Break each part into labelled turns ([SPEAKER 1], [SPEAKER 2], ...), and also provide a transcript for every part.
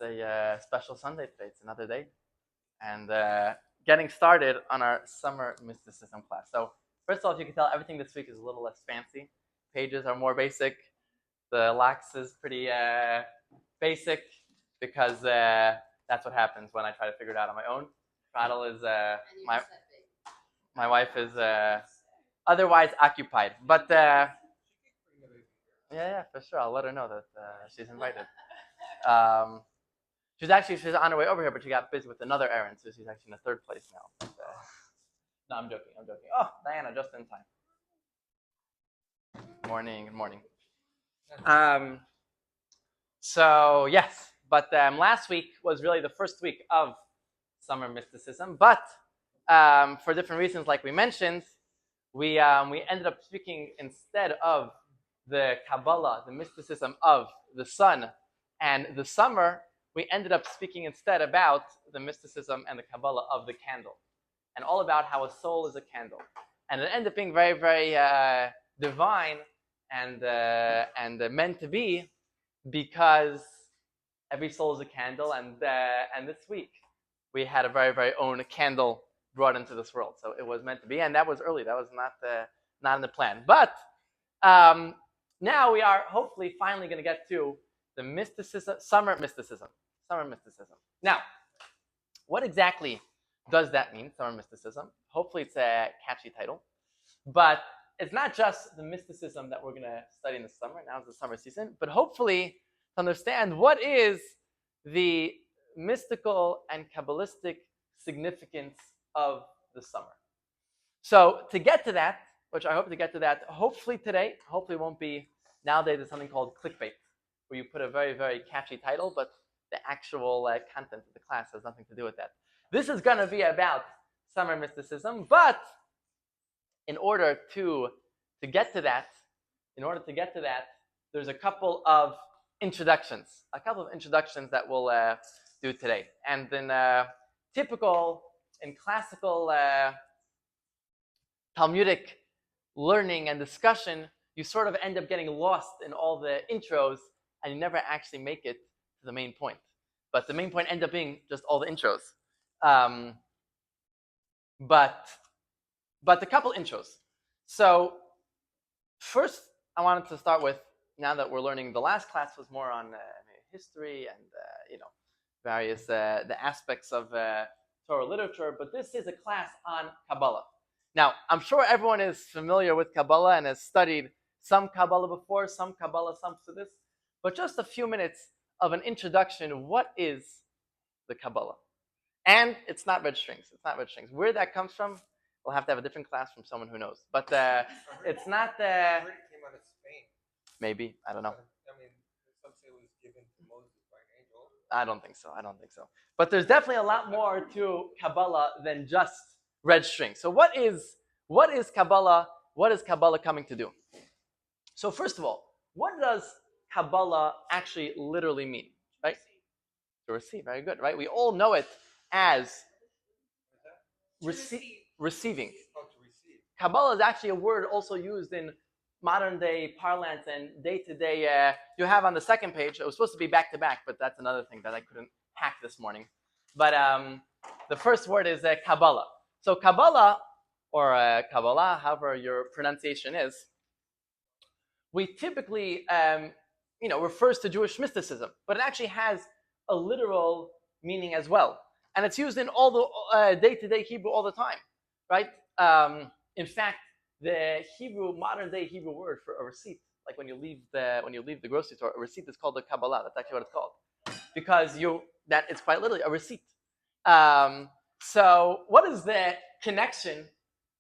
[SPEAKER 1] a special Sunday today. It's another day. And getting started on our Summer Mysticism class. So first of all, if you can tell, everything this week is a little less fancy. Pages are more basic. The lax is pretty basic because that's what happens when I try to figure it out on my own. Pradel is my wife is otherwise occupied, but yeah, for sure. I'll let her know that she's invited. She's on her way over here, but she got busy with another errand, so she's actually in the third place now. But, no, I'm joking. Oh, Diana, just in time. Good morning. So yes, but last week was really the first week of Summer Mysticism, but for different reasons, like we mentioned, we ended up speaking instead of the Kabbalah, the mysticism of the sun and the summer. We ended up speaking instead about the mysticism and the Kabbalah of the candle, and all about how a soul is a candle, and it ended up being very, very divine and meant to be, because every soul is a candle, and this week we had a very, very own candle brought into this world. So it was meant to be, and that was early. That was not in the plan. But now we are hopefully finally going to get to the mysticism, summer mysticism. Now, what exactly does that mean, summer mysticism? Hopefully it's a catchy title. But it's not just the mysticism that we're going to study in the summer. Now it's the summer season. But hopefully to understand what is the mystical and Kabbalistic significance of the summer. So to get to that, which I hope to get to that, hopefully today, hopefully it won't be, nowadays there's something called clickbait, where you put a very, very catchy title, but the actual content of the class has nothing to do with that. This is going to be about summer mysticism, but in order to get to that, there's a couple of introductions that we'll do today. And in classical Talmudic learning and discussion, you sort of end up getting lost in all the intros, and you never actually make it to the main point. But the main point ends up being just all the intros. But a couple intros. So first, I wanted to start with, now that we're learning, the last class was more on history and various the aspects of Torah literature, but this is a class on Kabbalah. Now, I'm sure everyone is familiar with Kabbalah and has studied some Kabbalah before, some Psuddis, but just a few minutes of an introduction. What is the Kabbalah? And it's not red strings. Where that comes from, we'll have to have a different class from someone who knows. But it's not...
[SPEAKER 2] I heard it came out of Spain.
[SPEAKER 1] Maybe, I don't know.
[SPEAKER 2] I mean, some say it was given to Moses by an angel.
[SPEAKER 1] I don't think so. But there's definitely a lot more to Kabbalah than just red string. So what is Kabbalah? What is Kabbalah coming to do? So first of all, what does Kabbalah actually literally mean? Right? To receive. Very good. Right? We all know it as receiving.
[SPEAKER 2] Oh, to receive.
[SPEAKER 1] Kabbalah is actually a word also used in modern day parlance and day-to-day. You have on the second page, it was supposed to be back-to-back, but that's another thing that I couldn't hack this morning. But the first word is Kabbalah. So Kabbalah, or Kabbalah, however your pronunciation is, we typically, refers to Jewish mysticism, but it actually has a literal meaning as well. And it's used in all the day-to-day Hebrew all the time, right? In fact, the modern day Hebrew word for a receipt, like when you leave the grocery store, a receipt is called a Kabbalah. That's actually what it's called, because it's quite literally a receipt. So what is the connection?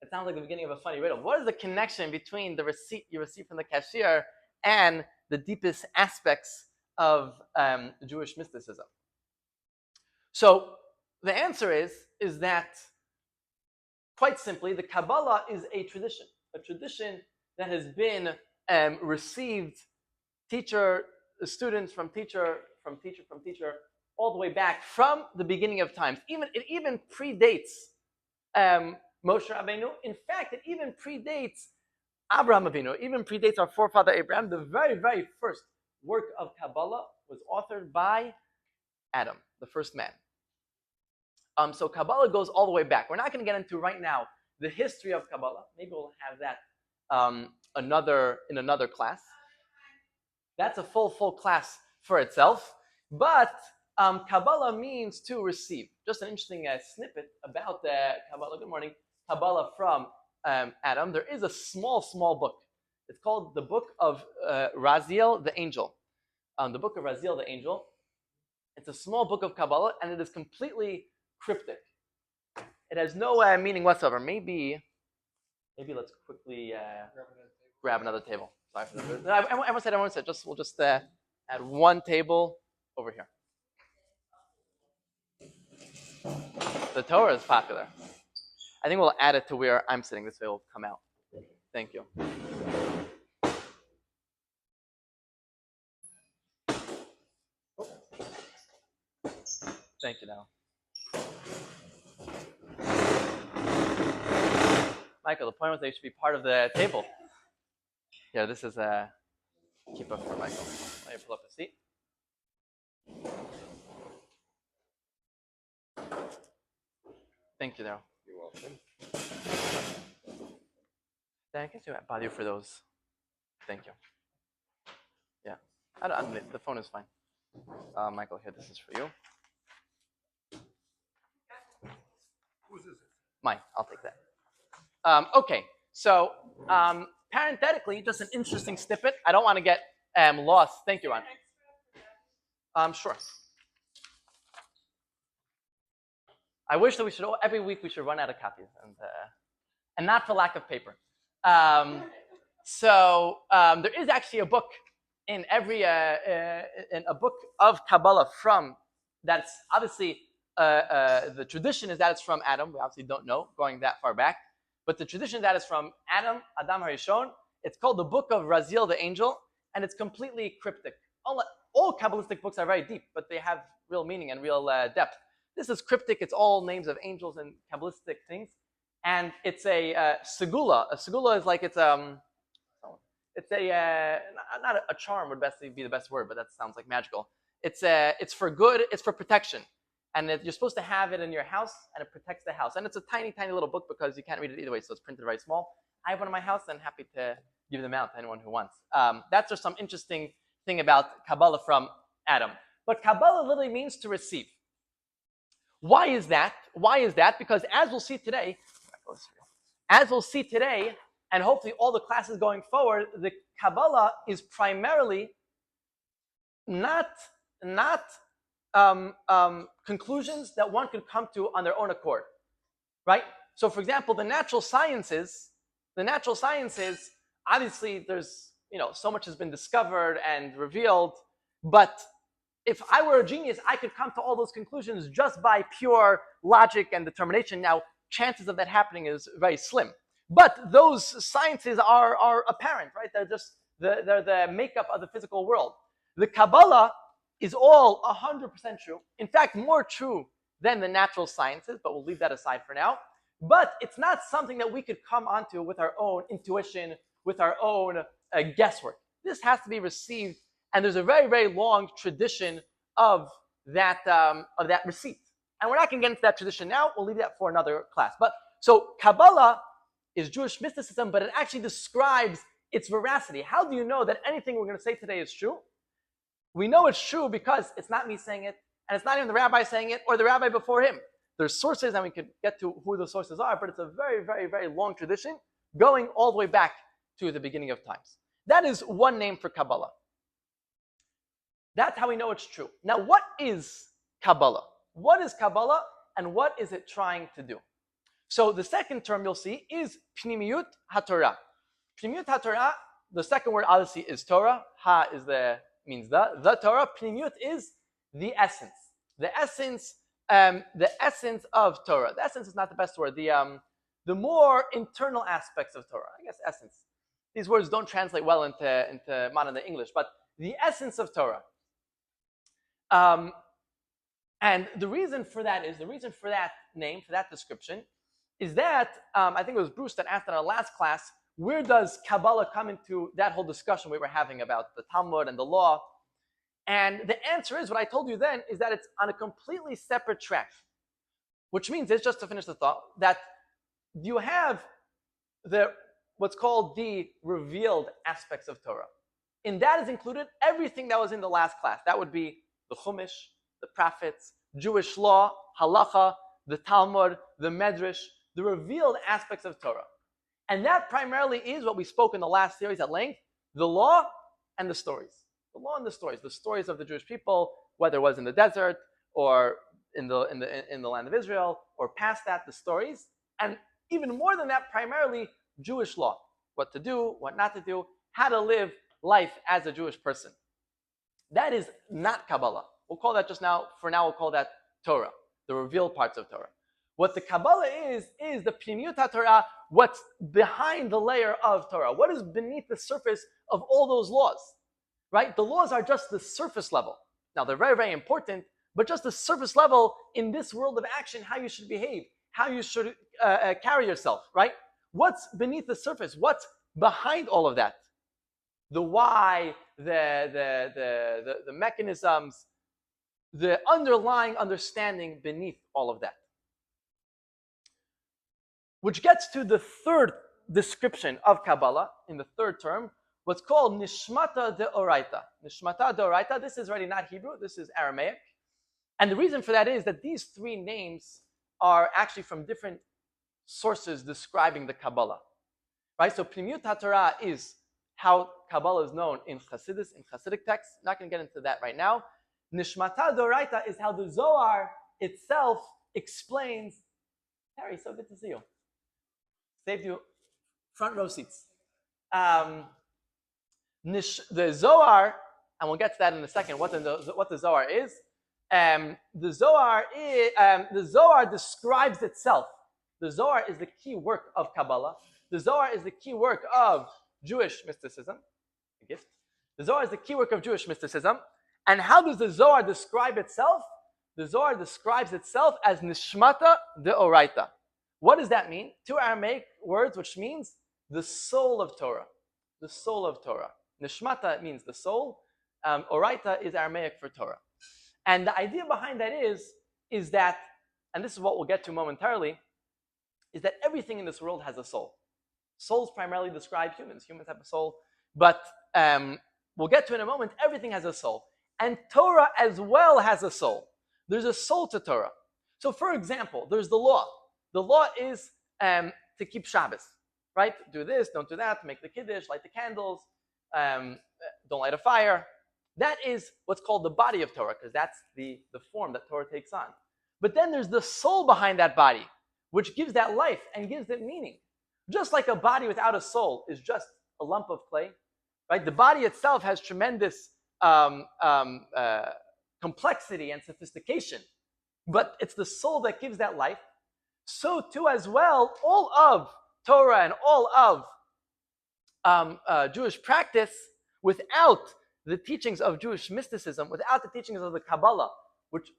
[SPEAKER 1] It sounds like the beginning of a funny riddle. What is the connection between the receipt you receive from the cashier and the deepest aspects of Jewish mysticism? So the answer is that, quite simply, the Kabbalah is a tradition that has been received students from teacher, all the way back from the beginning of times. It even predates Moshe Rabbeinu. In fact, it even predates Abraham Avinu. Even predates our forefather Abraham. The very, very first work of Kabbalah was authored by Adam, the first man. So Kabbalah goes all the way back. We're not going to get into right now the history of Kabbalah. Maybe we'll have that in another class. That's a full class for itself. But Kabbalah means to receive. Just an interesting snippet about Kabbalah. Good morning. Kabbalah from Adam. There is a small book. It's called the Book of Raziel the Angel. The Book of Raziel the Angel. It's a small book of Kabbalah, and it is completely cryptic. It has no meaning whatsoever. Maybe let's quickly grab another table. Sorry for that. Everyone said. We'll just add one table over here. The Torah is popular. I think we'll add it to where I'm sitting. This way it will come out. Thank you. Thank you, now. Michael, the point was that you should be part of the table. Yeah, this is a keep up for Michael. Let me pull up a seat. Thank you, now.
[SPEAKER 2] You're welcome.
[SPEAKER 1] I guess you bother you for those. Thank you. Yeah, I don't, the phone is fine. Michael, here, this is for you.
[SPEAKER 2] Whose is it?
[SPEAKER 1] Mine. I'll take that. Okay, so parenthetically, just an interesting snippet. I don't want to get lost. Thank you, Ron. Sure. I wish that every week we should run out of copies, and not for lack of paper. So there is actually a book in every in a book of Kabbalah from that's obviously the tradition is that it's from Adam. We obviously don't know going that far back, but the tradition that is from Adam Harishon. It's called the Book of Raziel the Angel, and it's completely cryptic. All Kabbalistic books are very deep, but they have real meaning and real depth. This is cryptic. It's all names of angels and Kabbalistic things, and it's a segula. A segula is like it's a not a charm would be the best word, but that sounds like magical. It's for good. It's for protection, and you're supposed to have it in your house, and it protects the house. And it's a tiny little book because you can't read it either way, so it's printed very small. I have one in my house, and happy to give them out to anyone who wants. That's just some interesting thing about Kabbalah from Adam. But Kabbalah literally means to receive. Why is that? Because as we'll see today, and hopefully all the classes going forward, the Kabbalah is primarily not conclusions that one could come to on their own accord, right? So, for example, the natural sciences, obviously, there's so much has been discovered and revealed, but if I were a genius, I could come to all those conclusions just by pure logic and determination. Now, chances of that happening is very slim. But those sciences are apparent, right? They're the makeup of the physical world. The Kabbalah is all 100% true. In fact, more true than the natural sciences, but we'll leave that aside for now. But it's not something that we could come onto with our own intuition, with our own guesswork. This has to be received. And there's a very, very long tradition of that receipt. And we're not going to get into that tradition now. We'll leave that for another class. But so Kabbalah is Jewish mysticism, but it actually describes its veracity. How do you know that anything we're going to say today is true? We know it's true because it's not me saying it, and it's not even the rabbi saying it or the rabbi before him. There's sources, and we could get to who the sources are, but it's a very, very, very long tradition going all the way back to the beginning of times. That is one name for Kabbalah. That's how we know it's true. Now, what is Kabbalah? What is Kabbalah, and what is it trying to do? So the second term you'll see is Pnimiyut HaTorah. Pnimiyut HaTorah, the second word obviously is Torah. Ha means the Torah. Pnimiyut is the essence. The essence of Torah. The essence is not the best word. The more internal aspects of Torah. I guess essence. These words don't translate well into modern day English, but the essence of Torah. And the reason for that name, for that description, is that, I think it was Bruce that asked in our last class, where does Kabbalah come into that whole discussion we were having about the Talmud and the law? And the answer is, what I told you then, is that it's on a completely separate track. Which means, it's just to finish the thought, that you have what's called the revealed aspects of Torah. In that is included everything that was in the last class. That would be the Chumash, the prophets, Jewish law, halacha, the Talmud, the Medrash, the revealed aspects of Torah. And that primarily is what we spoke in the last series at length, the law and the stories. The law and the stories of the Jewish people, whether it was in the desert or in the land of Israel, or past that, the stories. And even more than that, primarily Jewish law. What to do, what not to do, how to live life as a Jewish person. That is not Kabbalah. We'll call that for now we'll call that Torah, the revealed parts of Torah. What the Kabbalah is the Pnimiut HaTorah, what's behind the layer of Torah. What is beneath the surface of all those laws, right? The laws are just the surface level. Now, they're very, very important, but just the surface level in this world of action, how you should behave, how you should carry yourself, right? What's beneath the surface? What's behind all of that? The why, the mechanisms, the underlying understanding beneath all of that. Which gets to the third description of Kabbalah, in the third term, what's called Nishmata Deoraita. Nishmata Deoraita, this is already not Hebrew, this is Aramaic. And the reason for that is that these three names are actually from different sources describing the Kabbalah. Right? So Pnimiut HaTorah is how Kabbalah is known in Hasidus, in Hasidic texts. I'm not going to get into that right now. Nishmata Deoraita is how the Zohar itself explains. Harry, so good to see you. Saved you front row seats. The Zohar, and we'll get to that in a second, what the Zohar is. The Zohar describes itself. The Zohar is the key work of Kabbalah. The Zohar is the key work of Jewish mysticism. A gift. The Zohar is the key work of Jewish mysticism. And how does the Zohar describe itself? The Zohar describes itself as Nishmata Deoraita. What does that mean? Two Aramaic words, which means the soul of Torah. The soul of Torah. Nishmata means the soul. Oraita is Aramaic for Torah. And the idea behind that is that, and this is what we'll get to momentarily, is that everything in this world has a soul. Souls primarily describe humans. Humans have a soul. But we'll get to in a moment, everything has a soul. And Torah as well has a soul. There's a soul to Torah. So for example, there's the law. The law is to keep Shabbos, right? Do this, don't do that, make the Kiddush, light the candles, don't light a fire. That is what's called the body of Torah, because that's the form that Torah takes on. But then there's the soul behind that body, which gives that life and gives it meaning. Just like a body without a soul is just a lump of clay, right? The body itself has tremendous complexity and sophistication, but it's the soul that gives that life. So too as well, all of Torah and all of Jewish practice, without the teachings of Jewish mysticism, without the teachings of the Kabbalah, which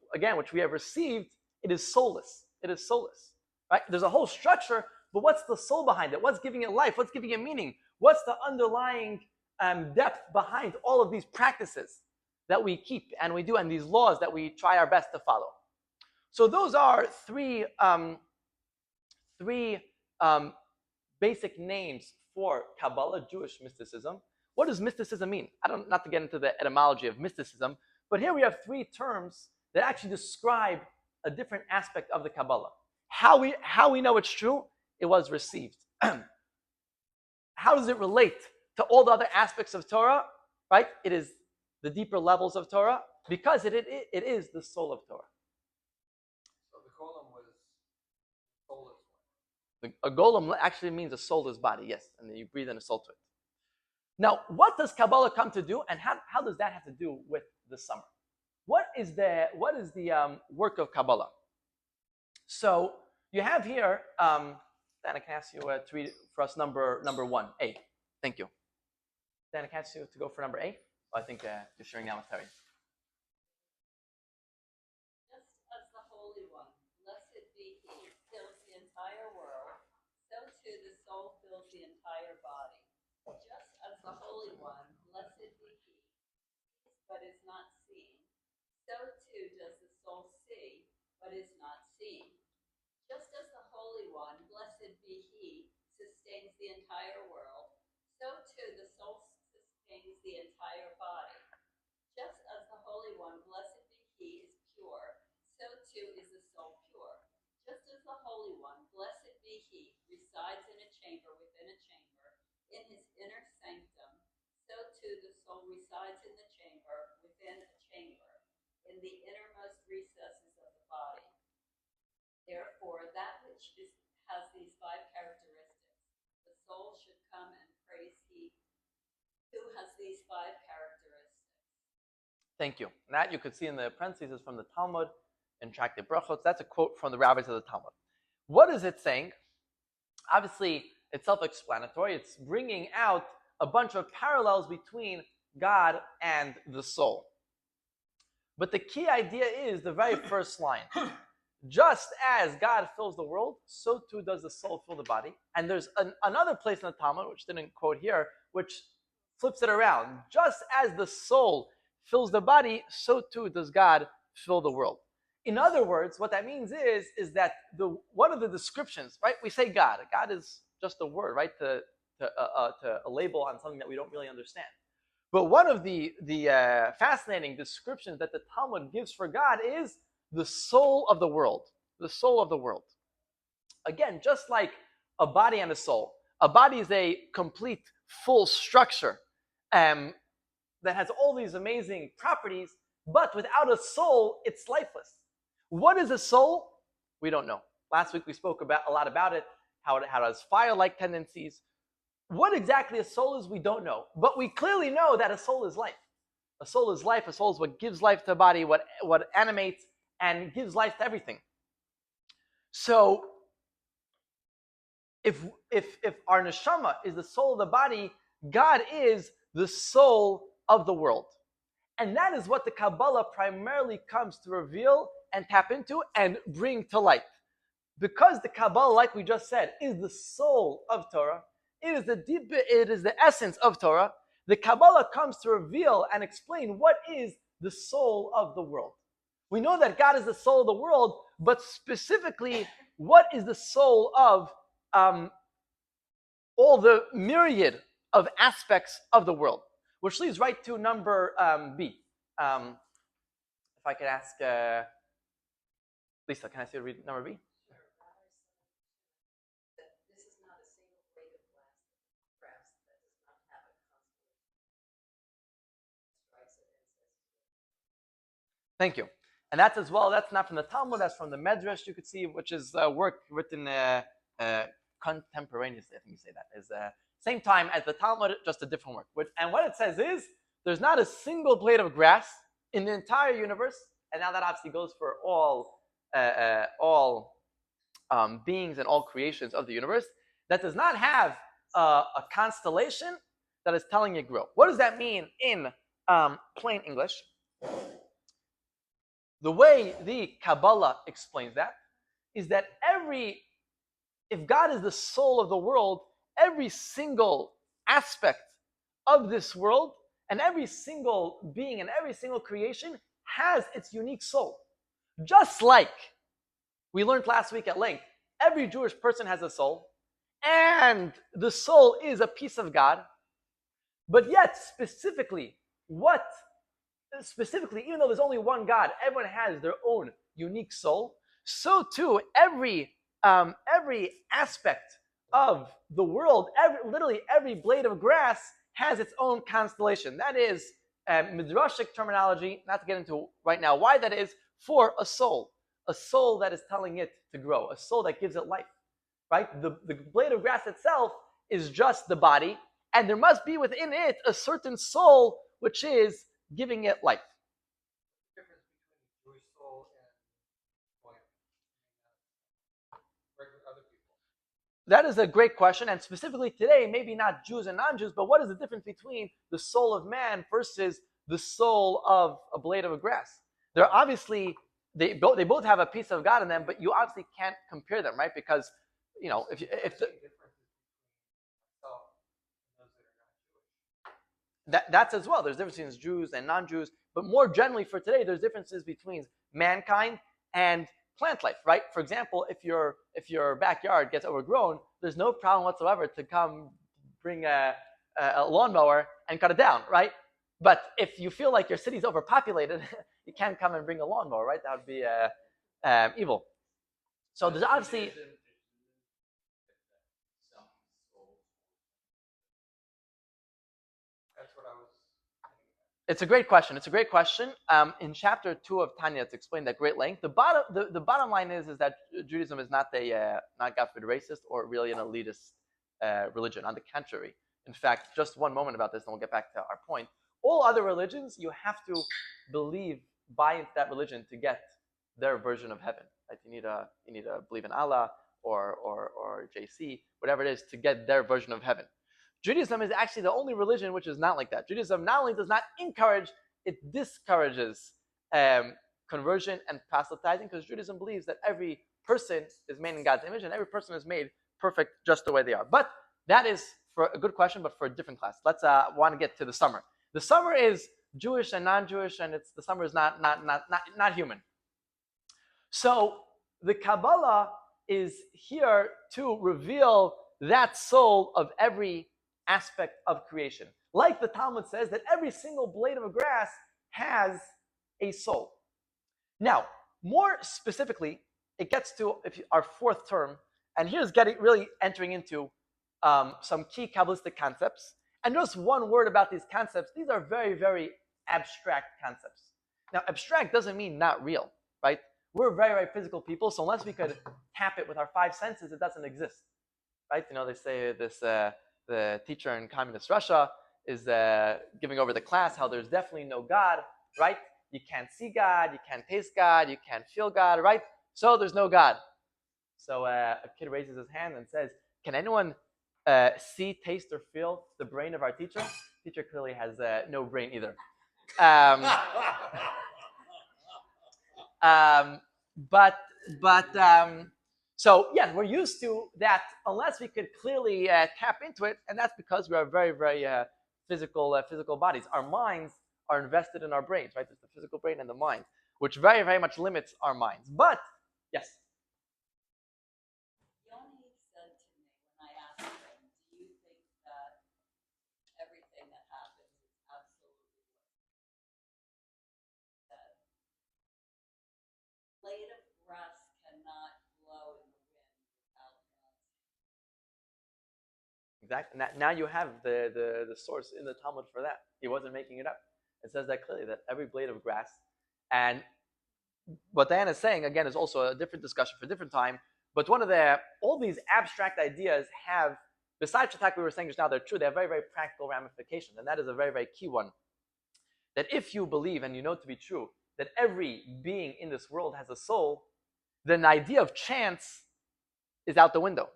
[SPEAKER 1] we have received, it is soulless. It is soulless, right? There's a whole structure, but what's the soul behind it? What's giving it life? What's giving it meaning? What's the underlying depth behind all of these practices that we keep and we do, and these laws that we try our best to follow? So those are three basic names for Kabbalah, Jewish mysticism. What does mysticism mean? Not to get into the etymology of mysticism, but here we have three terms that actually describe a different aspect of the Kabbalah. How we know it's true? It was received. How does it relate to all the other aspects of Torah? Right? It is the deeper levels of Torah, because it is the soul of Torah.
[SPEAKER 2] So the golem was soulless one.
[SPEAKER 1] A golem actually means a soulless body, yes, and then you breathe in a soul to it. Now, what does Kabbalah come to do, and how does that have to do with the summer? What is the work of Kabbalah? So you have here, Dan, I can ask you to read for us number 1A. Thank you. Dan, I can ask you to go for number A. Oh, I think you're sharing now with Terry.
[SPEAKER 3] Just as the Holy One, blessed be He, fills the entire world, so too the soul fills the entire body. Just as the Holy One, blessed be He, but is not the innermost recesses of the body. Therefore, that which has these five characteristics, the soul should come and praise He who has these five characteristics.
[SPEAKER 1] Thank you. And that you could see in the parentheses from the Talmud and Tractate Brachot. That's a quote from the rabbis of the Talmud. What is it saying? Obviously, it's self-explanatory. It's bringing out a bunch of parallels between God and the soul. But the key idea is the very first line. Just as God fills the world, so too does the soul fill the body. And there's another place in the Talmud, which didn't quote here, which flips it around. Just as the soul fills the body, so too does God fill the world. In other words, what that means is that one of the descriptions, right? We say God. God is just a word, right? To a label on something that we don't really understand. But one of the fascinating descriptions that the Talmud gives for God is the soul of the world. The soul of the world. Again, just like a body and a soul. A body is a complete, full structure that has all these amazing properties, but without a soul, it's lifeless. What is a soul? We don't know. Last week we spoke a lot about it, how it has fire-like tendencies. What exactly a soul is, we don't know. But we clearly know that a soul is life. A soul is life. A soul is what gives life to a body, what animates and gives life to everything. So, if our neshama is the soul of the body, God is the soul of the world. And that is what the Kabbalah primarily comes to reveal and tap into and bring to light. Because the Kabbalah, like we just said, is the soul of Torah, it is the essence of Torah, the Kabbalah comes to reveal and explain what is the soul of the world. We know that God is the soul of the world, but specifically, what is the soul of all the myriad of aspects of the world? Which leads right to number B. If I could ask Lisa, can I see you read number B?
[SPEAKER 3] This is not a single blade of grass that does not have a constellation.
[SPEAKER 1] Thank you. And that's as well, that's not from the Talmud, that's from the Medrash, you could see, which is work written contemporaneously, I think you say that, is same time as the Talmud, just a different work. And what it says is, there's not a single blade of grass in the entire universe, and now that obviously goes for all beings and all creations of the universe, that does not have a constellation that is telling it grow. What does that mean in plain English? The way the Kabbalah explains that is that if God is the soul of the world, every single aspect of this world and every single being and every single creation has its unique soul. Just like we learned last week at length, every Jewish person has a soul, and the soul is a piece of God, but yet specifically, even though there's only one God, everyone has their own unique soul. So too, every aspect of the world, literally every blade of grass has its own constellation. That is midrashic terminology, not to get into right now why that is, for a soul that is telling it to grow, a soul that gives it life. Right? The blade of grass itself is just the body, and there must be within it a certain soul which is giving it life.
[SPEAKER 2] The difference between the Jewish soul and regular other people.
[SPEAKER 1] That is a great question, and specifically today, maybe not Jews and non-Jews, but what is the difference between the soul of man versus the soul of a blade of grass? They're obviously, they both have a piece of God in them, but you obviously can't compare them, right? Because, you know, if the, that's as well. There's differences between Jews and non-Jews, but more generally for today, there's differences between mankind and plant life, right? For example, if your backyard gets overgrown, there's no problem whatsoever to come bring a lawnmower and cut it down, right? But if you feel like your city's overpopulated, you can't come and bring a lawnmower, right? That would be evil. So there's obviously.
[SPEAKER 2] That's what I was
[SPEAKER 1] It's a great question. It's a great question. In chapter 2 of Tanya, it's explained at great length. The bottom line is that Judaism is not not God forbid racist or really an elitist religion. On the contrary, in fact, just one moment about this, and we'll get back to our point. All other religions, you have to buy into that religion to get their version of heaven. Right? You need to believe in Allah or JC, whatever it is, to get their version of heaven. Judaism is actually the only religion which is not like that. Judaism not only does not encourage, it discourages conversion and proselytizing, because Judaism believes that every person is made in God's image and every person is made perfect just the way they are. But that is for a good question, but for a different class. Let's want to get to the summer. The summer is Jewish and non-Jewish, and the summer is not human. So the Kabbalah is here to reveal that soul of every aspect of creation. Like the Talmud says that every single blade of grass has a soul. Now, more specifically, it gets to our fourth term, and here's really entering into some key Kabbalistic concepts. And just one word about these concepts. These are very, very abstract concepts. Now, abstract doesn't mean not real, right? We're very, very physical people, so unless we could tap it with our five senses, it doesn't exist, right? You know, they say this, the teacher in communist Russia is giving over the class how there's definitely no God, right? You can't see God, you can't taste God, you can't feel God, right? So there's no God. So a kid raises his hand and says, can anyone see, taste, or feel the brain of our teacher? Teacher clearly has no brain either. So yeah, we're used to that unless we could clearly tap into it, and that's because we are very, very physical bodies. Our minds are invested in our brains, right? There's the physical brain and the mind, which very, very much limits our minds. But yes.
[SPEAKER 3] Yoni said to me when I asked him, do you think that everything that happens is absolutely that blade of grass cannot blow in the wind without God's hand?
[SPEAKER 1] Exactly. Now you have the source in the Talmud for that. He wasn't making it up. It says that clearly, that every blade of grass, and what Diana is saying, again, is also a different discussion for a different time, but all these abstract ideas have, besides the fact we were saying just now, they're true, they have very, very practical ramifications, and that is a very, very key one. That if you believe, and you know to be true, that every being in this world has a soul, then the idea of chance is out the window,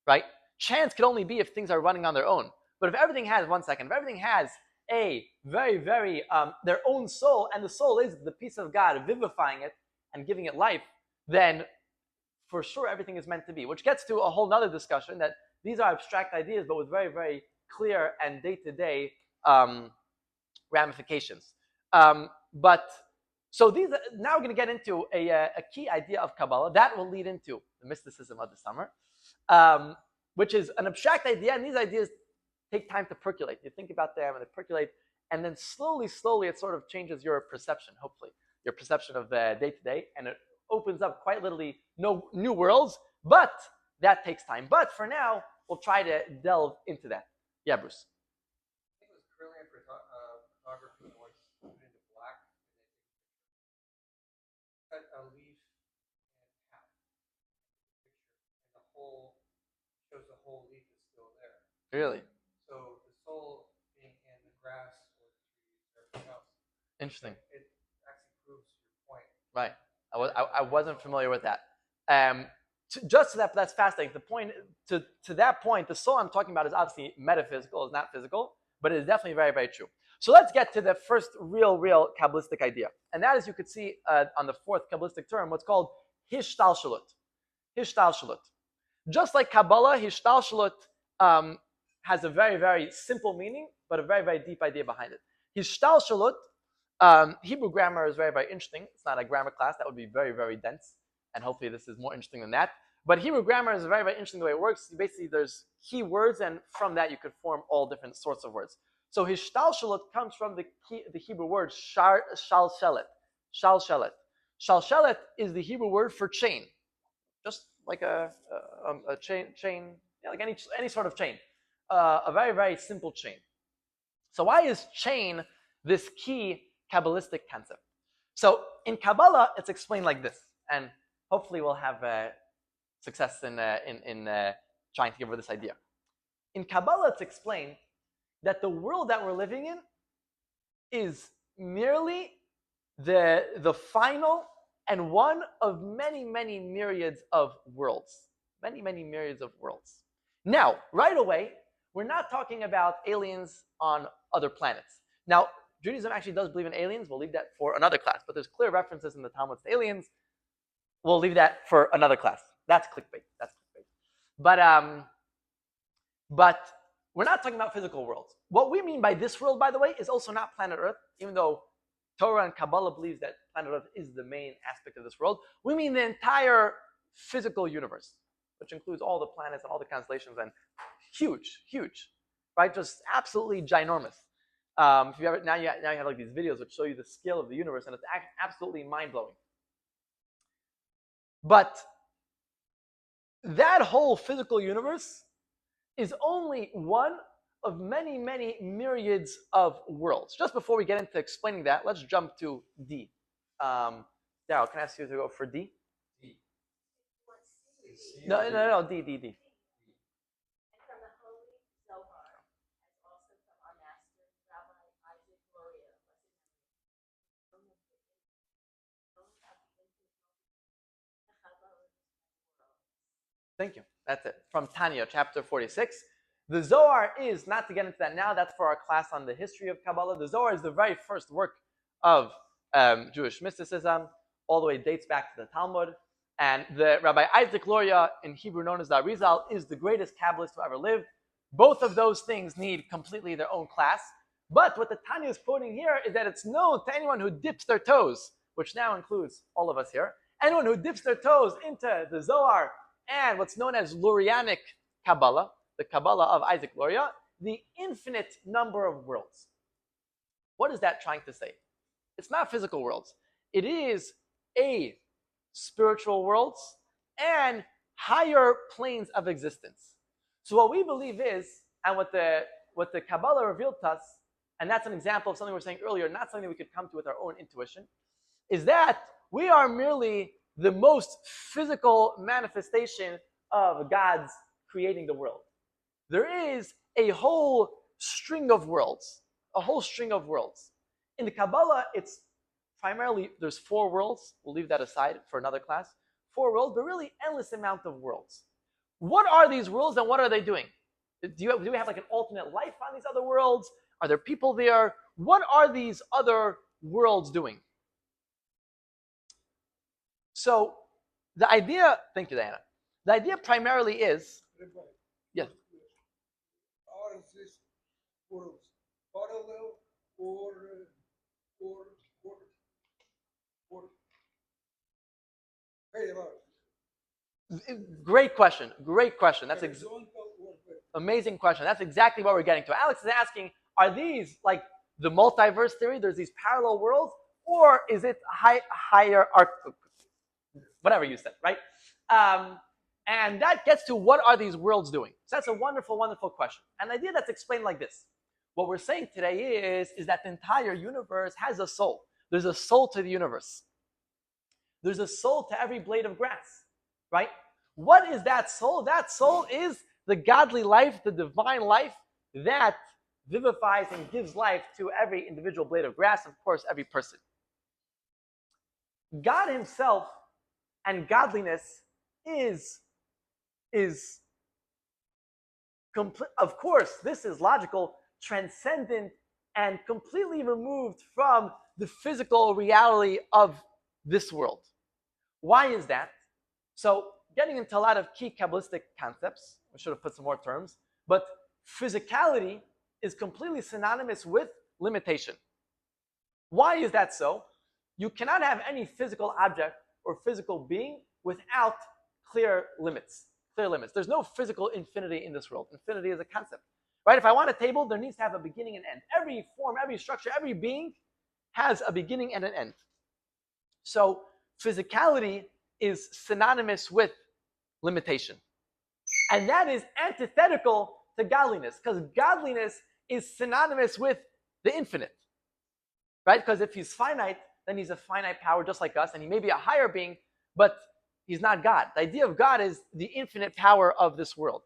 [SPEAKER 1] right? Chance could only be if things are running on their own. But if everything has, if everything has a very, very, their own soul, and the soul is the piece of God vivifying it and giving it life, then for sure everything is meant to be. Which gets to a whole nother discussion, that these are abstract ideas, but with very, very clear and day-to-day ramifications. So these, now we're going to get into a key idea of Kabbalah that will lead into the mysticism of the summer, which is an abstract idea, and these ideas take time to percolate. You think about them and they percolate, and then slowly it sort of changes your perception, hopefully, your perception of the day-to-day, and it opens up quite literally no new worlds, but that takes time. But for now, we'll try to delve into that. Yeah, Bruce.
[SPEAKER 2] I think it was currently a photography once put into black, and they cut a leaf in half, picture, and the whole shows the whole leaf is still there.
[SPEAKER 1] Really?
[SPEAKER 2] So the soul being in the grass or the trees or everything else.
[SPEAKER 1] Interesting.
[SPEAKER 2] It actually proves your point.
[SPEAKER 1] Right. I wasn't familiar with that. That's fascinating. The point to that point, the soul I'm talking about is obviously metaphysical, it's not physical, but it is definitely very, very true. So let's get to the first real Kabbalistic idea, and that is, you could see on the fourth Kabbalistic term, what's called Hishtalshalut. Hishtalshalut. Just like Kabbalah, Hishtalshalut has a very, very simple meaning, but a very, very deep idea behind it. Hishtalshalut, Hebrew grammar is very, very interesting. It's not a grammar class. That would be very, very dense. And hopefully this is more interesting than that. But Hebrew grammar is very, very interesting the way it works. Basically, there's key words, and from that you could form all different sorts of words. So hishtalshalut comes from the Hebrew word shalshelet. Shalshelet. Shalshelet is the Hebrew word for chain. Just like a chain, yeah, like any sort of chain. A very, very simple chain. So why is chain this key Kabbalistic concept. So in Kabbalah, it's explained like this, and hopefully we'll have success in trying to give her this idea. In Kabbalah, it's explained that the world that we're living in is merely the final and one of many, many myriads of worlds. Many, many myriads of worlds. Now, right away, we're not talking about aliens on other planets. Now, Judaism actually does believe in aliens. We'll leave that for another class. But there's clear references in the Talmud to aliens. We'll leave that for another class. That's clickbait. That's clickbait. But we're not talking about physical worlds. What we mean by this world, by the way, is also not planet Earth, even though Torah and Kabbalah believes that planet Earth is the main aspect of this world. We mean the entire physical universe, which includes all the planets and all the constellations, and huge, huge, right? Just absolutely ginormous. If you ever now you have like these videos which show you the scale of the universe, and it's absolutely mind-blowing. But that whole physical universe is only one of many, many myriads of worlds. Just before we get into explaining that, let's jump to D. Daryl, can I ask you to go for D?
[SPEAKER 2] D.
[SPEAKER 1] No, D.
[SPEAKER 4] And from the Holy Zohar, as also from our master, Rabbi Isaac Luria,
[SPEAKER 1] Thank you. That's it. From Tanya, chapter 46. The Zohar is, not to get into that now, that's for our class on the history of Kabbalah. The Zohar is the very first work of Jewish mysticism, all the way dates back to the Talmud. And the Rabbi Isaac Luria, in Hebrew known as the Arizal, is the greatest Kabbalist who ever lived. Both of those things need completely their own class. But what the Tanya is quoting here is that it's known to anyone who dips their toes, which now includes all of us here, anyone who dips their toes into the Zohar and what's known as Lurianic Kabbalah, the Kabbalah of Isaac Luria, the infinite number of worlds. What is that trying to say? It's not physical worlds. It is a spiritual worlds and higher planes of existence. So what we believe is, and what the Kabbalah revealed to us, and that's an example of something we were saying earlier, not something we could come to with our own intuition, is that we are merely the most physical manifestation of God's creating the world. There is a whole string of worlds, In the Kabbalah, it's primarily, there's 4 worlds. We'll leave that aside for another class. 4 worlds, but really endless amount of worlds. What are these worlds and what are they doing? Do we have like an alternate life on these other worlds? Are there people there? What are these other worlds doing? So the idea, thank you, Diana. The idea primarily is, yes.
[SPEAKER 5] Are these worlds parallel or parallel?
[SPEAKER 1] Great question. That's amazing question. That's exactly what we're getting to. Alex is asking, are these like the multiverse theory? There's these parallel worlds, or is it higher, whatever you said, right? And that gets to what are these worlds doing? So that's a wonderful, wonderful question. And the idea that's explained like this. What we're saying today is that the entire universe has a soul. There's a soul to the universe. There's a soul to every blade of grass, right? What is that soul? That soul is the godly life, the divine life that vivifies and gives life to every individual blade of grass, of course, every person. God himself and godliness is complete. Of course, this is logical, transcendent, and completely removed from the physical reality of this world. Why is that? So, getting into a lot of key Kabbalistic concepts, I should have put some more terms, but physicality is completely synonymous with limitation. Why is that so? You cannot have any physical object or physical being without clear limits. There's no physical infinity in this world. Infinity is a concept, right? If I want a table, there needs to have a beginning and end. Every form, every structure, every being has a beginning and an end. So physicality is synonymous with limitation. And that is antithetical to godliness, because godliness is synonymous with the infinite. right? Because if he's finite, then he's a finite power just like us, and he may be a higher being, but he's not God. The idea of God is the infinite power of this world.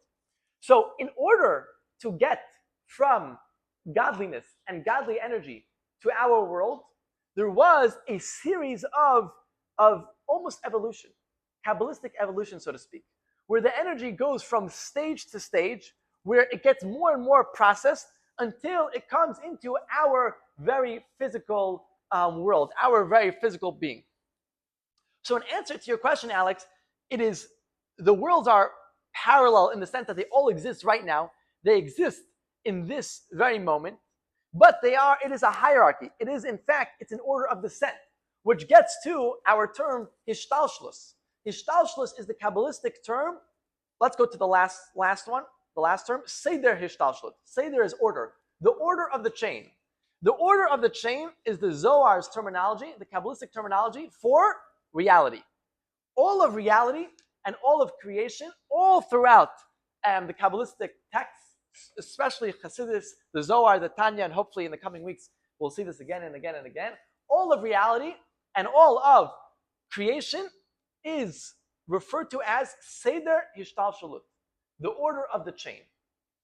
[SPEAKER 1] So in order to get from godliness and godly energy to our world, there was a series of almost evolution, Kabbalistic evolution, so to speak, where the energy goes from stage to stage, where it gets more and more processed until it comes into our very physical world, our very physical being. So in answer to your question, Alex, it is the worlds are parallel in the sense that they all exist right now. They exist in this very moment, but it is a hierarchy. It is, in fact, it's an order of descent, which gets to our term Hishtalshlus. Hishtalshlus is the Kabbalistic term. Let's go to the last one, the last term. Seder Hishtalshlus. Seder is order. The order of the chain. The order of the chain is the Zohar's terminology, the Kabbalistic terminology for reality. All of reality and all of creation, all throughout the Kabbalistic texts, especially Chassidus, the Zohar, the Tanya, and hopefully in the coming weeks we'll see this again and again and again. All of reality and all of creation is referred to as Seder Hishtalshalut, the order of the chain.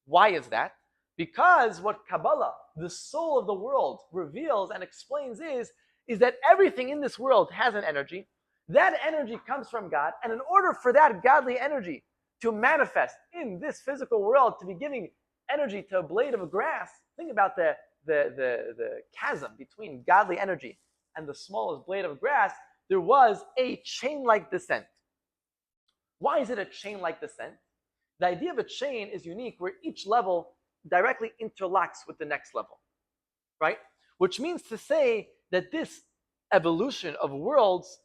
[SPEAKER 1] Why is that? Because what Kabbalah, the soul of the world, reveals and explains is that everything in this world has an energy. That energy comes from God, and in order for that godly energy to manifest in this physical world, to be giving energy to a blade of grass, think about the chasm between godly energy and the smallest blade of grass. There was a chain-like descent. Why is it a chain-like descent? The idea of a chain is unique, where each level directly interlocks with the next level, right? Which means to say that this evolution of worlds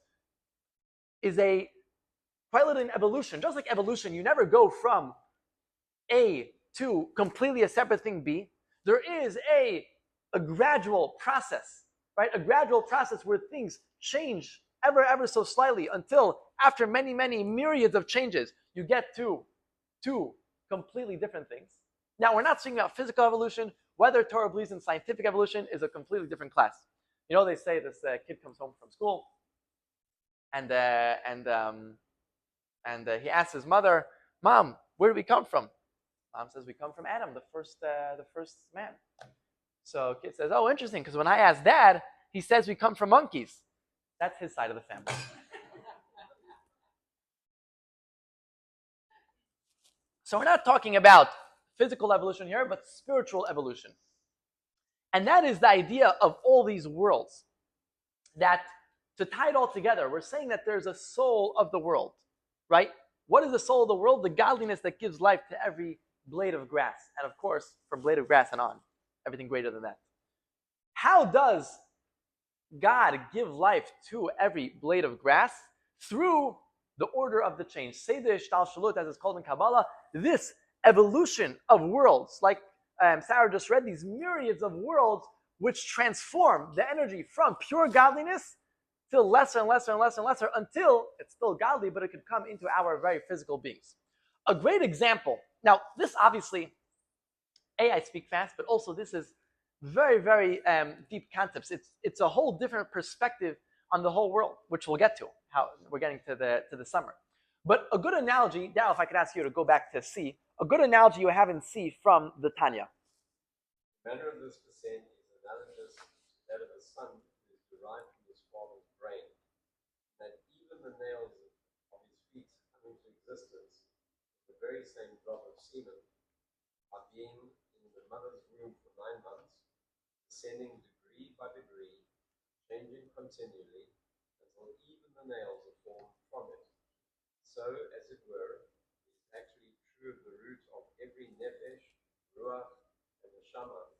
[SPEAKER 1] is quite literally an evolution. Just like evolution, you never go from A to completely a separate thing B. There is a gradual process, right? A gradual process where things change ever so slightly until after many myriads of changes, you get to two completely different things. Now, we're not speaking about physical evolution. Whether Torah believes in scientific evolution is a completely different class. You know, they say this kid comes home from school, and he asks his mother, "Mom, where do we come from?" Mom says, "We come from Adam, the first man." So kid says, "Oh, interesting, because when I ask Dad, he says we come from monkeys." That's his side of the family. So we're not talking about physical evolution here, but spiritual evolution. And that is the idea of all these worlds. That, to tie it all together, we're saying that there's a soul of the world, right? What is the soul of the world? The godliness that gives life to every blade of grass. And of course, from blade of grass and on, everything greater than that. How does God give life to every blade of grass? Through the order of the chain. Seder Hishtalshalut, as it's called in Kabbalah, this evolution of worlds, like Sarah just read, these myriads of worlds which transform the energy from pure godliness to lesser and lesser and lesser and lesser until it's still godly, but it could come into our very physical beings. A great example. Now, this obviously, I speak fast, but also this is very deep concepts. It's a whole different perspective on the whole world, which we'll get to. How we're getting to the summer. But a good analogy, now if I could ask you to go back to C, a good analogy you have in C from the Tanya.
[SPEAKER 6] The manner of this descent is analogous to that of a son who is derived from his father's brain, that even the nails of his feet come into existence with the very same drop of semen, are being in the mother's womb for 9 months, descending degree by degree, changing continually, until even the nails are formed from it. So, as it were, it is actually true of the root of every nefesh, ruach, and neshama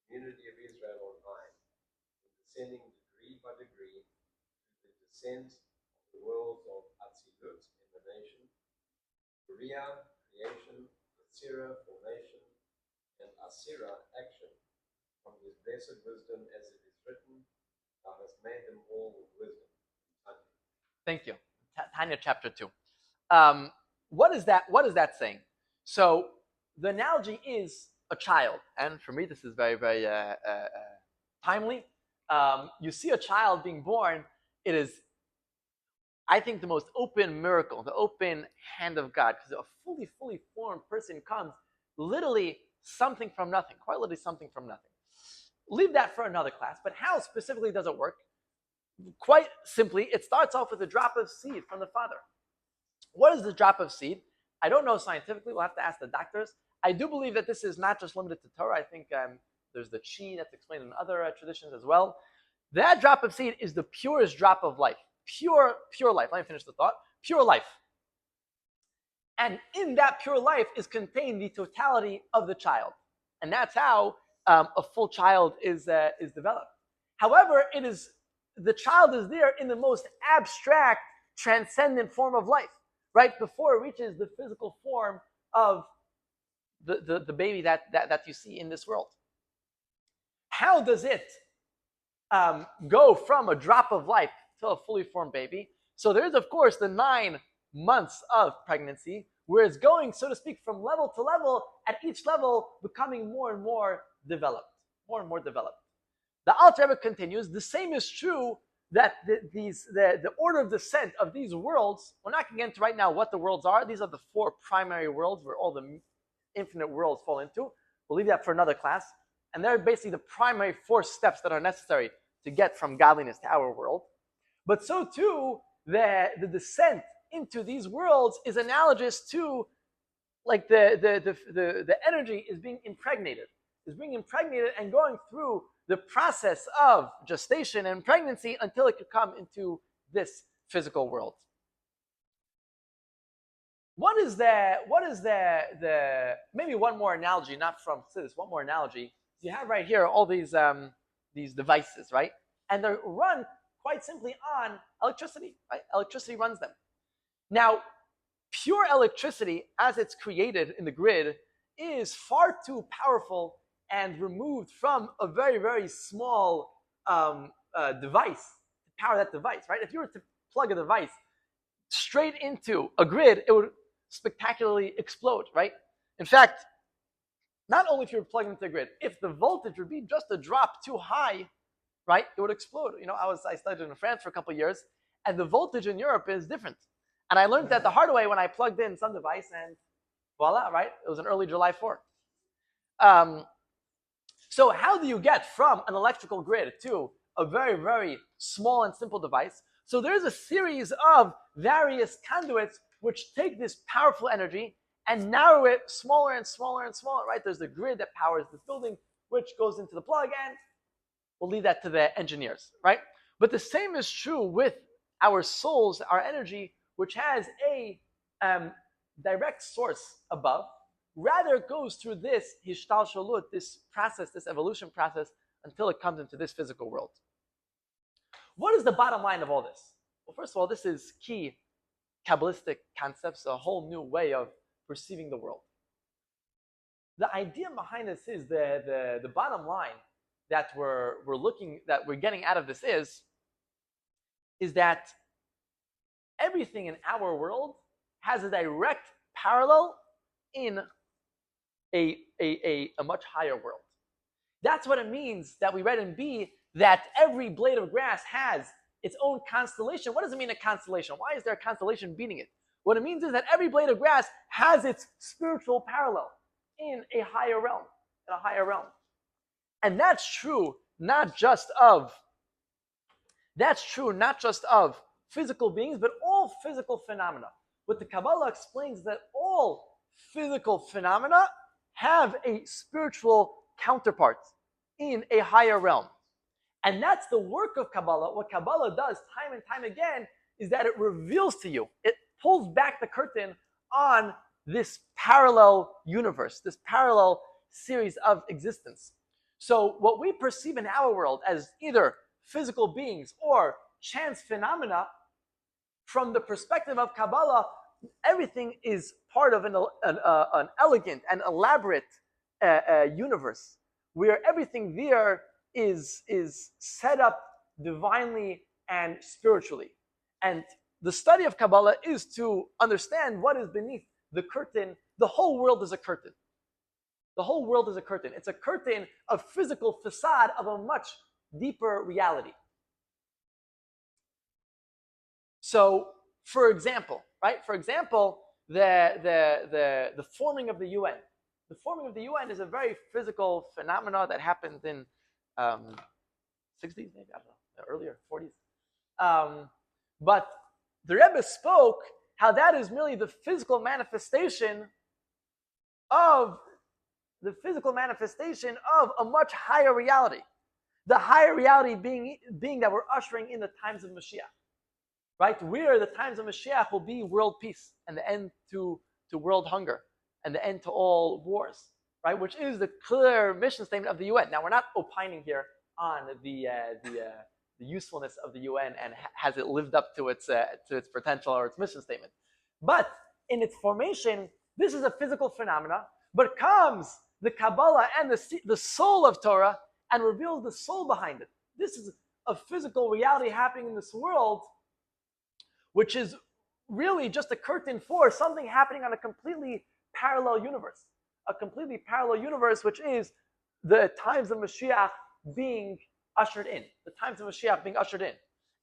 [SPEAKER 6] in the community of Israel on high, in descending degree by degree through the descent of the worlds of Atzilut, emanation, Bria, creation, Yetzirah, formation, and Asira, action, from his blessed wisdom, as it is written, Thou hast made them all with wisdom.
[SPEAKER 1] Thank you. Tanya chapter 2. What is that saying? So the analogy is a child, and for me this is very timely. you see a child being born, it is, I think, the most open miracle, the open hand of God, because a fully formed person comes literally something from nothing, quite literally something from nothing. Leave that for another class, but how specifically does it work? Quite simply, it starts off with a drop of seed from the father. What is the drop of seed? I don't know scientifically, we'll have to ask the doctors. I do believe that this is not just limited to Torah. I think there's the chi that's explained in other traditions as well. That drop of seed is the purest drop of life. Pure life. Let me finish the thought. Pure life. And in that pure life is contained the totality of the child. And that's how a full child is developed. However, the child is there in the most abstract, transcendent form of life, right? Before it reaches the physical form of the baby that you see in this world. How does it go from a drop of life to a fully formed baby? So there's, of course, the 9 months of pregnancy, where it's going, so to speak, from level to level, at each level becoming more and more developed. The Alter Rebbe continues, the same is true that the order of descent of these worlds, we're not going to get into right now what the worlds are. These are the 4 primary worlds where all the infinite worlds fall into. We'll leave that for another class. And they're basically the primary 4 steps that are necessary to get from godliness to our world. But so too, the descent into these worlds is analogous to, like, the energy is being impregnated. And going through the process of gestation and pregnancy until it could come into this physical world. What is the maybe one more analogy, not from Chassidus, one more analogy. You have right here all these devices, right? And they're run quite simply on electricity, right? Electricity runs them. Now, pure electricity, as it's created in the grid, is far too powerful and removed from a very, very small device to power that device, right? If you were to plug a device straight into a grid, it would spectacularly explode, right? In fact, not only if you were plugging into a grid, if the voltage would be just a drop too high, right, it would explode. You know, I studied in France for a couple of years, and the voltage in Europe is different. And I learned that the hard way when I plugged in some device, and voila, right? It was an early July 4th. So how do you get from an electrical grid to a very, very small and simple device? So there's a series of various conduits which take this powerful energy and narrow it smaller and smaller and smaller, right? There's the grid that powers this building, which goes into the plug, and we'll leave that to the engineers, right? But the same is true with our souls, our energy, which has a direct source above. Rather, it goes through this hishtalshalut, this process, this evolution process, until it comes into this physical world. What is the bottom line of all this? Well, first of all, this is key Kabbalistic concepts, a whole new way of perceiving the world. The idea behind this is the bottom line that we're getting out of this is that everything in our world has a direct parallel in a much higher world. That's what it means that we read in B, that every blade of grass has its own constellation. What does it mean, a constellation? Why is there a constellation beating it? What it means is that every blade of grass has its spiritual parallel in a higher realm, And that's true not just of physical beings, but all physical phenomena. What the Kabbalah explains is that all physical phenomena have a spiritual counterpart in a higher realm. And that's the work of Kabbalah. What Kabbalah does time and time again is that it reveals to you, it pulls back the curtain on this parallel universe, this parallel series of existence. So what we perceive in our world as either physical beings or chance phenomena, from the perspective of Kabbalah, everything is part of an elegant and elaborate universe where everything there is set up divinely and spiritually. And the study of Kabbalah is to understand what is beneath the curtain. The whole world is a curtain. The whole world is a curtain. It's a curtain of physical facade of a much deeper reality. So, for example, right? For example, the forming of the UN. The forming of the UN is a very physical phenomena that happened in 60s, maybe, I don't know, earlier 40s. But the Rebbe spoke how that is merely the physical manifestation of a much higher reality. The higher reality being that we're ushering in the times of Mashiach. Right? Where the times of Mashiach will be world peace and the end to world hunger and the end to all wars. Right? Which is the clear mission statement of the UN. Now, we're not opining here on the usefulness of the UN and has it lived up to its potential or its mission statement. But in its formation, this is a physical phenomena, but comes the Kabbalah and the soul of Torah and reveals the soul behind it. This is a physical reality happening in this world, which is really just a curtain for something happening on a completely parallel universe. A completely parallel universe, which is the times of Mashiach being ushered in. The times of Mashiach being ushered in.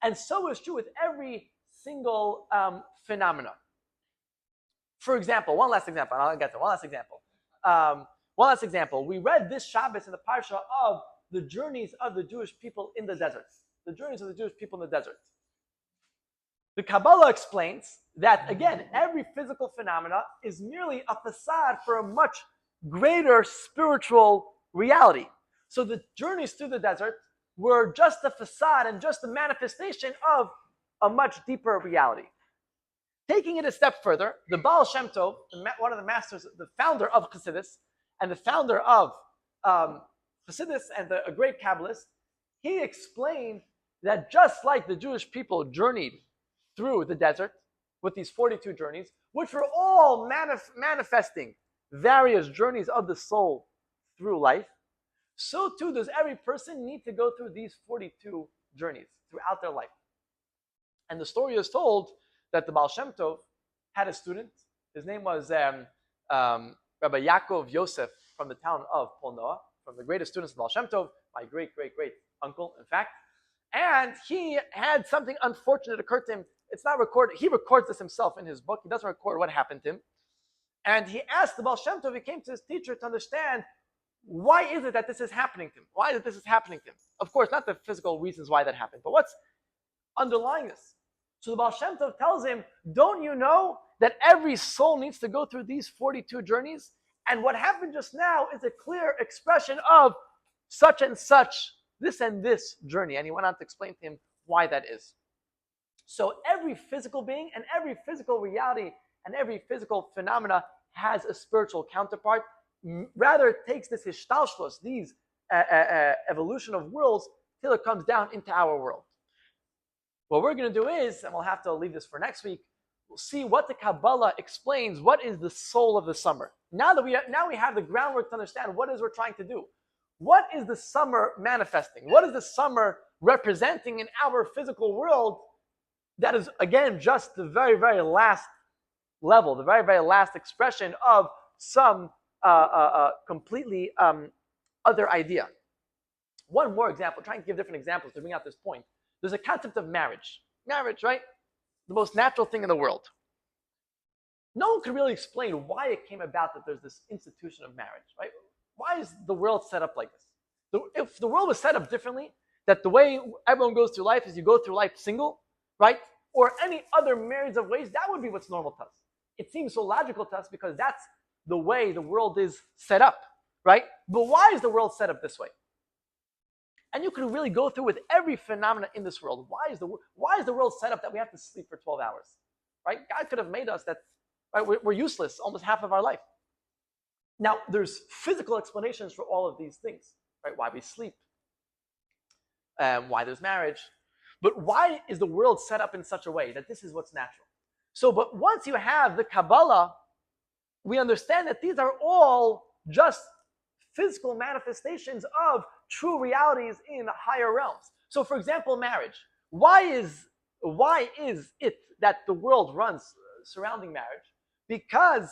[SPEAKER 1] And so is true with every single phenomena. For example, one last example. I'll get to one last example. We read this Shabbos in the parsha of the journeys of the Jewish people in the desert. The journeys of the Jewish people in the desert. The Kabbalah explains that, again, every physical phenomena is merely a facade for a much greater spiritual reality. So the journeys through the desert were just a facade and just a manifestation of a much deeper reality. Taking it a step further, the Baal Shem Tov, one of the masters, the founder of Chassidus, and the founder of Chassidus and a great Kabbalist, he explained that just like the Jewish people journeyed through the desert with these 42 journeys, which were all manifesting various journeys of the soul through life, so too does every person need to go through these 42 journeys throughout their life. And the story is told that the Baal Shem Tov had a student. His name was Rabbi Yaakov Yosef from the town of Polnoa, from the greatest students of Baal Shem Tov, my great uncle, in fact. And he had something unfortunate occur to him. It's not recorded. He records this himself in his book. He doesn't record what happened to him. And he asked the Baal Shem Tov, he came to his teacher to understand, why is it that this is happening to him? Why is it this is happening to him? Of course, not the physical reasons why that happened, but what's underlying this? So the Baal Shem Tov tells him, don't you know that every soul needs to go through these 42 journeys? And what happened just now is a clear expression of such and such, this and this journey. And he went on to explain to him why that is. So every physical being and every physical reality and every physical phenomena has a spiritual counterpart. Rather, it takes this hishtalshlos, these evolution of worlds, till it comes down into our world. What we're going to do is, and we'll have to leave this for next week, we'll see what the Kabbalah explains, what is the soul of the summer. Now we have the groundwork to understand what it is we're trying to do. What is the summer manifesting? What is the summer representing in our physical world that is, again, just the very, very last level, the very, very last expression of some completely other idea. One more example, trying to give different examples to bring out this point. There's a concept of marriage. Marriage, right? The most natural thing in the world. No one can really explain why it came about that there's this institution of marriage, right? Why is the world set up like this? If the world was set up differently, that the way everyone goes through life is you go through life single, right? Or any other myriads of ways, that would be what's normal to us. It seems so logical to us because that's the way the world is set up, right? But why is the world set up this way? And you can really go through with every phenomena in this world. Why is the world set up that we have to sleep for 12 hours, right? God could have made us that, right? We're useless almost half of our life. Now, there's physical explanations for all of these things, right? Why we sleep, why there's marriage. But why is the world set up in such a way that this is what's natural? So, but once you have the Kabbalah, we understand that these are all just physical manifestations of true realities in higher realms. So, for example, marriage. Why is it that the world runs surrounding marriage? Because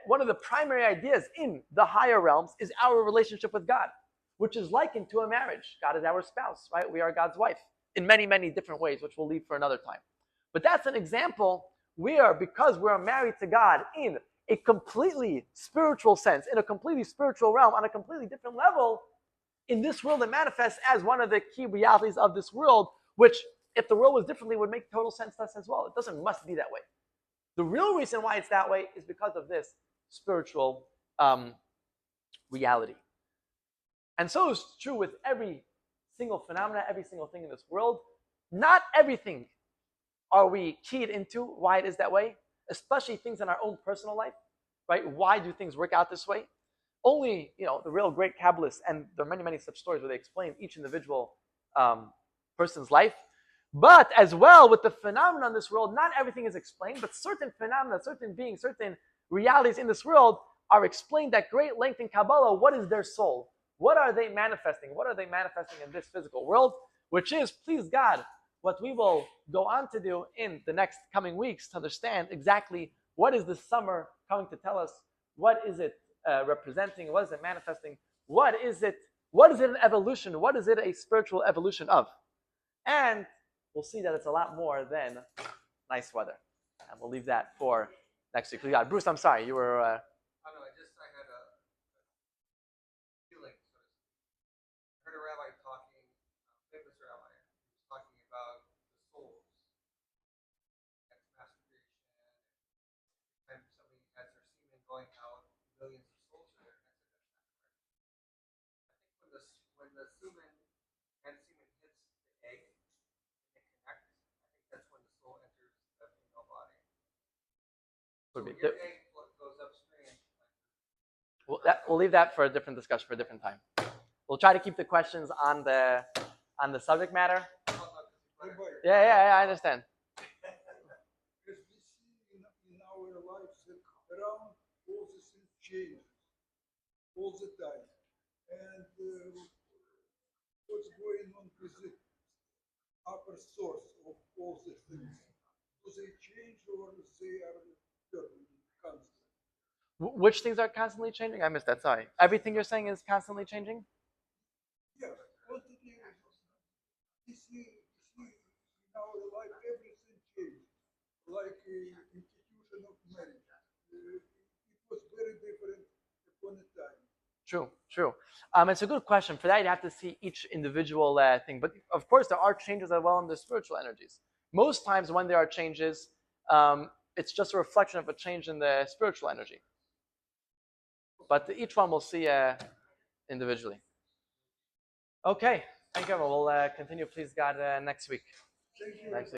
[SPEAKER 1] one of the primary ideas in the higher realms is our relationship with God. which is likened to a marriage. God is our spouse, right? We are God's wife in many, many different ways, which we'll leave for another time. But that's an example where, because we're married to God in a completely spiritual sense, in a completely spiritual realm, on a completely different level, in this world it manifests as one of the key realities of this world, which, if the world was differently, would make total sense to us as well. It must be that way. The real reason why it's that way is because of this spiritual reality. And so it's true with every single phenomena, every single thing in this world. Not everything are we keyed into why it is that way, especially things in our own personal life, right? Why do things work out this way? Only, the real great Kabbalists, and there are many, many such stories where they explain each individual person's life. But as well, with the phenomena in this world, not everything is explained, but certain phenomena, certain beings, certain realities in this world are explained at great length in Kabbalah. What is their soul? What are they manifesting? What are they manifesting in this physical world? Which is, please God, what we will go on to do in the next coming weeks to understand exactly what is the summer coming to tell us, what is it representing, what is it manifesting, what is it an evolution, what is it a spiritual evolution of? And we'll see that it's a lot more than nice weather. And we'll leave that for next week. Bruce, I'm sorry, you were...
[SPEAKER 2] I know, I had a feeling, sort of. I heard a rabbi talking, famous rabbi, talking about the souls, and masturbation, and somebody has their semen going out, millions of souls are there, and I said, that's not correct. I think when the semen hits the egg, and they connect, I think that's when the soul enters the female body. So when your egg goes upstream.
[SPEAKER 1] We'll leave that for a different discussion for a different time. We'll try to keep the questions on the subject matter. Yeah, I understand.
[SPEAKER 5] As we see in our lives around, all the things change all the time. And what's going on with the upper source of all the things? Do they change or they are constant?
[SPEAKER 1] Which things are constantly changing? I missed that, sorry. Everything you're saying is constantly changing?
[SPEAKER 5] Yeah, constantly. You see in our life everything changed. Like institution of marriage. It was very different upon a time.
[SPEAKER 1] True. It's a good question. For that, you have to see each individual thing. But of course, there are changes as well in the spiritual energies. Most times when there are changes, it's just a reflection of a change in the spiritual energy. But each one we'll see individually. Okay, thank you. We'll continue, please God, next week.
[SPEAKER 5] Thank you.
[SPEAKER 1] Next week.